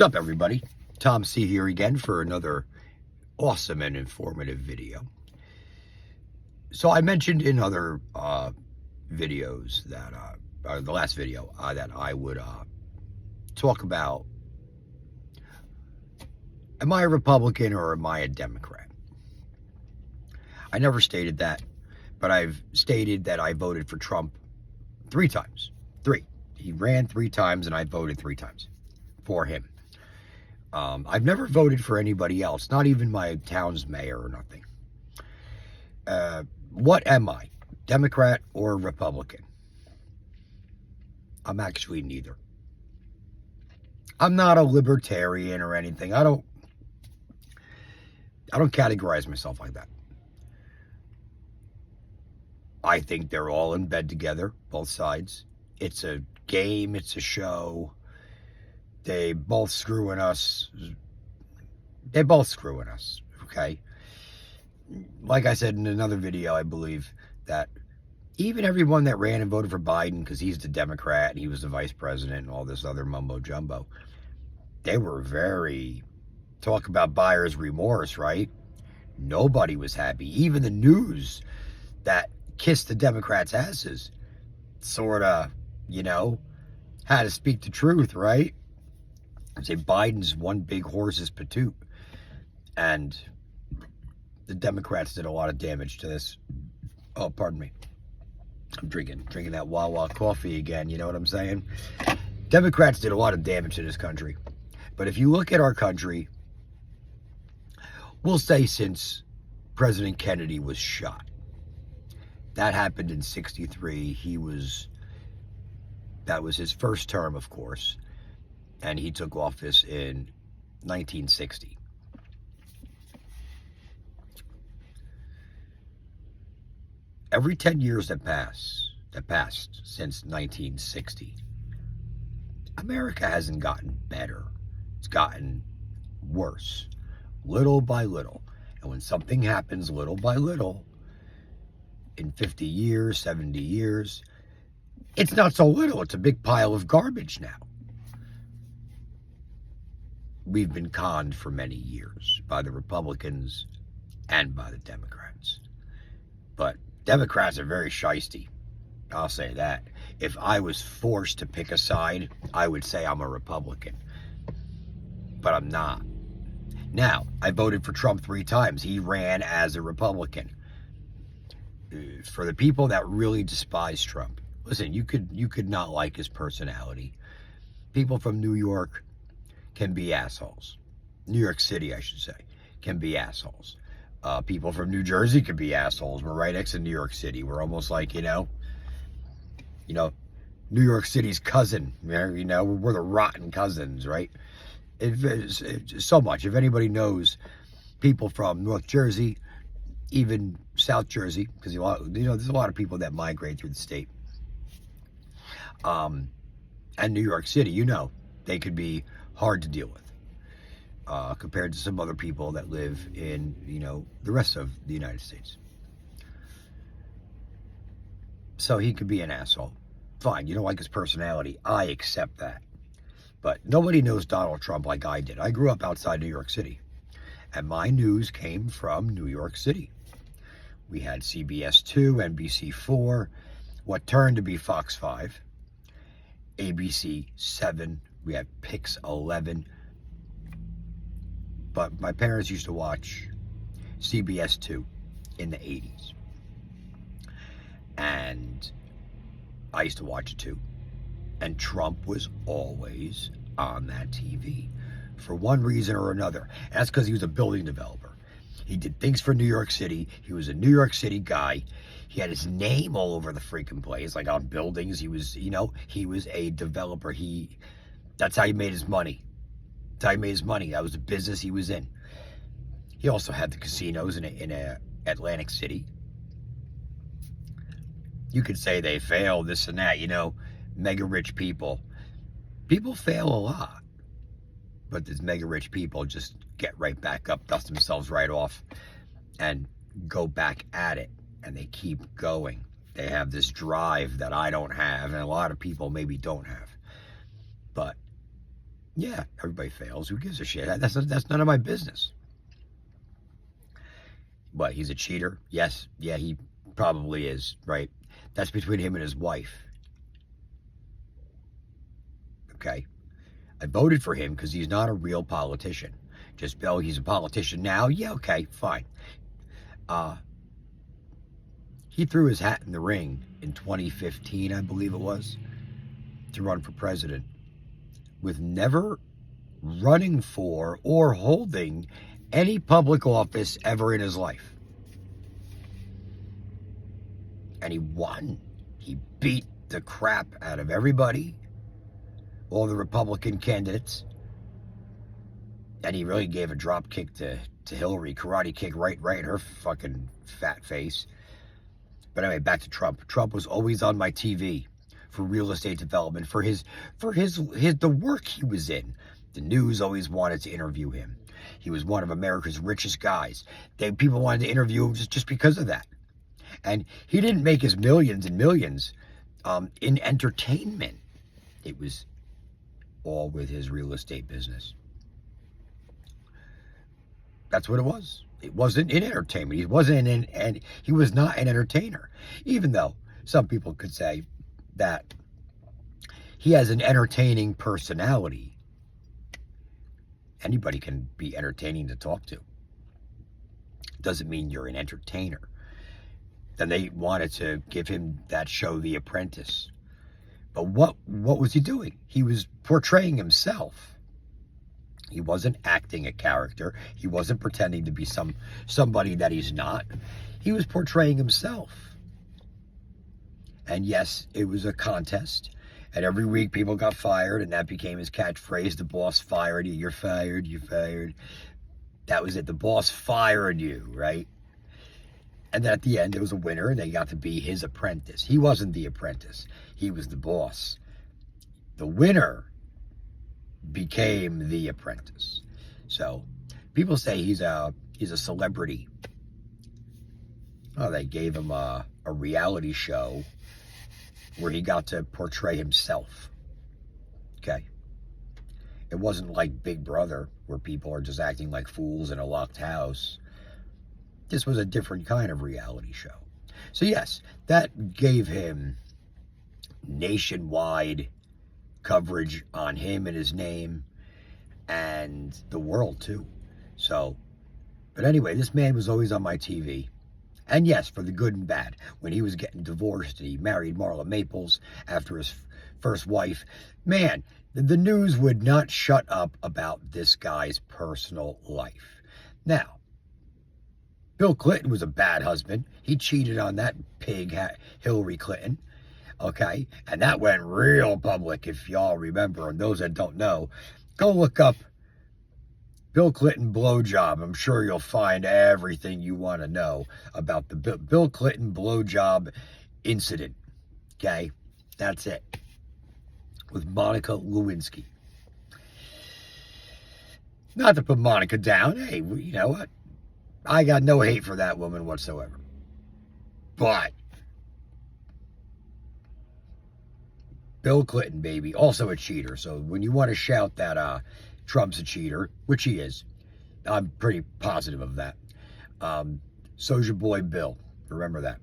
What's up, everybody? Tom C here again for another awesome and informative video. So I mentioned in other videos that, the last video, that I would talk about, am I a Republican or am I a Democrat? I never stated that, but I've stated that I voted for Trump 3 times. 3. He ran 3 times and I voted 3 times for him. I've never voted for anybody else, not even my town's mayor or nothing. What am I? Democrat or Republican? I'm actually neither. I'm not a libertarian or anything. I don't categorize myself like that. I think they're all in bed together, both sides. It's a game, it's a show. They both screwing us. They're both screwing us, okay? Like I said in another video, I believe that even everyone that ran and voted for Biden, because he's the Democrat and he was the vice president and all this other mumbo jumbo, they were very, talk about buyer's remorse, right? Nobody was happy. Even the news that kissed the Democrats' asses sort of, had to speak the truth, right? Say Biden's one big horse's patoot. And the Democrats did a lot of damage to this. Oh, pardon me. I'm drinking that Wawa coffee again, you know what I'm saying? Democrats did a lot of damage to this country. But if you look at our country, we'll say since President Kennedy was shot. That happened in '63. That was his first term, of course. And he took office in 1960. Every 10 years that passed since 1960, America hasn't gotten better. It's gotten worse, little by little. And when something happens little by little, in 50 years, 70 years, it's not so little. It's a big pile of garbage now. We've been conned for many years by the Republicans and by the Democrats. But Democrats are very shisty. I'll say that. If I was forced to pick a side, I would say I'm a Republican. But I'm not. Now, I voted for Trump 3 times. He ran as a Republican. For the people that really despise Trump, listen, you could not like his personality. People from New York can be assholes. New York City, I should say, can be assholes. People from New Jersey can be assholes. We're right next to New York City. We're almost like, New York City's cousin. We're the rotten cousins, right? It's so much. If anybody knows people from North Jersey, even South Jersey, because there's a lot of people that migrate through the state, and New York City, they could be hard to deal with compared to some other people that live in, the rest of the United States. So he could be an asshole. Fine, you don't like his personality. I accept that. But nobody knows Donald Trump like I did. I grew up outside New York City, and my news came from New York City. We had CBS 2, NBC 4, what turned to be Fox 5, ABC 7, we had Pix 11. But my parents used to watch CBS 2 in the 80s. And I used to watch it too. And Trump was always on that TV for one reason or another. And that's because he was a building developer. He did things for New York City. He was a New York City guy. He had his name all over the freaking place, like on buildings. He was, he was a developer. That's how he made his money. That's how he made his money. That was the business he was in. He also had the casinos in Atlantic City. You could say they failed, this and that, mega rich people. People fail a lot. But these mega rich people just get right back up, dust themselves right off, and go back at it. And they keep going. They have this drive that I don't have, and a lot of people maybe don't have. But Yeah, everybody fails. Who gives a shit? That's none of my business. But he's a cheater? Yes. Yeah, he probably is, right? That's between him and his wife. Okay? I voted for him because he's not a real politician. Just, oh, he's a politician now? Yeah, okay, fine. He threw his hat in the ring in 2015, I believe it was, to run for president, with never running for or holding any public office ever in his life. And he won. He beat the crap out of everybody, all the Republican candidates. And he really gave a drop kick to Hillary, karate kick right in her fucking fat face. But anyway, back to Trump. Trump was always on my TV for real estate development, for the work he was in. The news always wanted to interview him. He was one of America's richest guys. People wanted to interview him just because of that. And he didn't make his millions and millions in entertainment. It was all with his real estate business. That's what it was. It wasn't in entertainment. He was not an entertainer. Even though some people could say that he has an entertaining personality. Anybody can be entertaining to talk to. Doesn't mean you're an entertainer. Then they wanted to give him that show, The Apprentice. But what was he doing? He was portraying himself. He wasn't acting a character. He wasn't pretending to be somebody that he's not. He was portraying himself. And yes, it was a contest. And every week people got fired, and that became his catchphrase. The boss fired you. You're fired. You're fired. That was it. The boss fired you, right? And then at the end, there was a winner, and they got to be his apprentice. He wasn't the apprentice. He was the boss. The winner became the apprentice. So people say he's a celebrity. Oh, they gave him a reality show where he got to portray himself. Okay. It wasn't like Big Brother, where people are just acting like fools in a locked house. This was a different kind of reality show. So yes, that gave him nationwide coverage on him and his name, and the world too. So, but anyway, this man was always on my TV. And yes, for the good and bad. When he was getting divorced and he married Marla Maples after his first wife, man, the news would not shut up about this guy's personal life. Now, Bill Clinton was a bad husband. He cheated on that pig, Hillary Clinton. Okay? And that went real public, if y'all remember. And those that don't know, go look up Bill Clinton blowjob. I'm sure you'll find everything you want to know about the Bill Clinton blowjob incident. Okay? That's it. With Monica Lewinsky. Not to put Monica down. Hey, you know what? I got no hate for that woman whatsoever. But Bill Clinton, baby, also a cheater. So when you want to shout that Trump's a cheater, which he is, I'm pretty positive of that. So's your boy Bill. Remember that.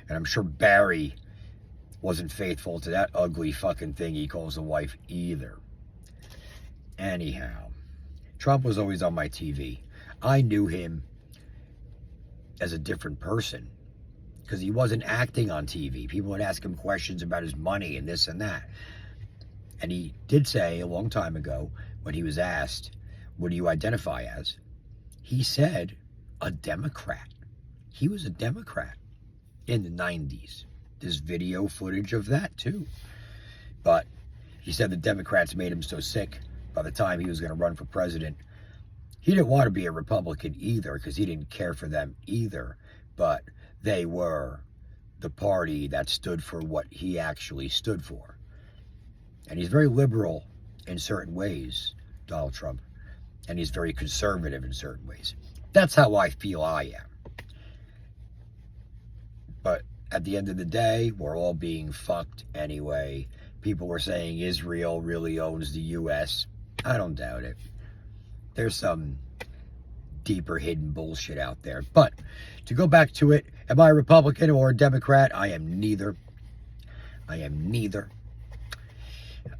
And I'm sure Barry wasn't faithful to that ugly fucking thing he calls a wife either. Anyhow, Trump was always on my TV. I knew him as a different person because he wasn't acting on TV. People would ask him questions about his money and this and that. And he did say a long time ago, when he was asked, what do you identify as? He said, a Democrat. He was a Democrat in the 90s. There's video footage of that too. But he said the Democrats made him so sick by the time he was going to run for president. He didn't want to be a Republican either because he didn't care for them either. But they were the party that stood for what he actually stood for. And he's very liberal in certain ways, Donald Trump. And he's very conservative in certain ways. That's how I feel I am. But at the end of the day, we're all being fucked anyway. People were saying Israel really owns the U.S. I don't doubt it. There's some deeper hidden bullshit out there. But to go back to it, am I a Republican or a Democrat? I am neither. I am neither.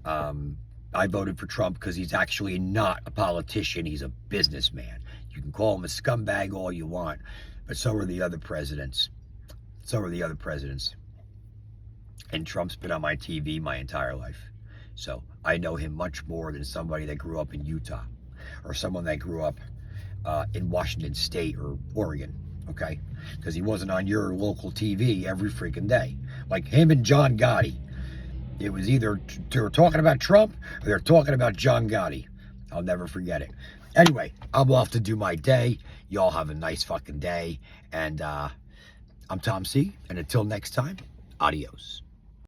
I voted for Trump because he's actually not a politician. He's a businessman. You can call him a scumbag all you want, but so are the other presidents. So are the other presidents. And Trump's been on my TV my entire life. So I know him much more than somebody that grew up in Utah or someone that grew up in Washington State or Oregon, okay? Because he wasn't on your local TV every freaking day. Like him and John Gotti. It was either they were talking about Trump or they're talking about John Gotti. I'll never forget it. Anyway, I'm off to do my day. Y'all have a nice fucking day. And I'm Tom C. And until next time, adios.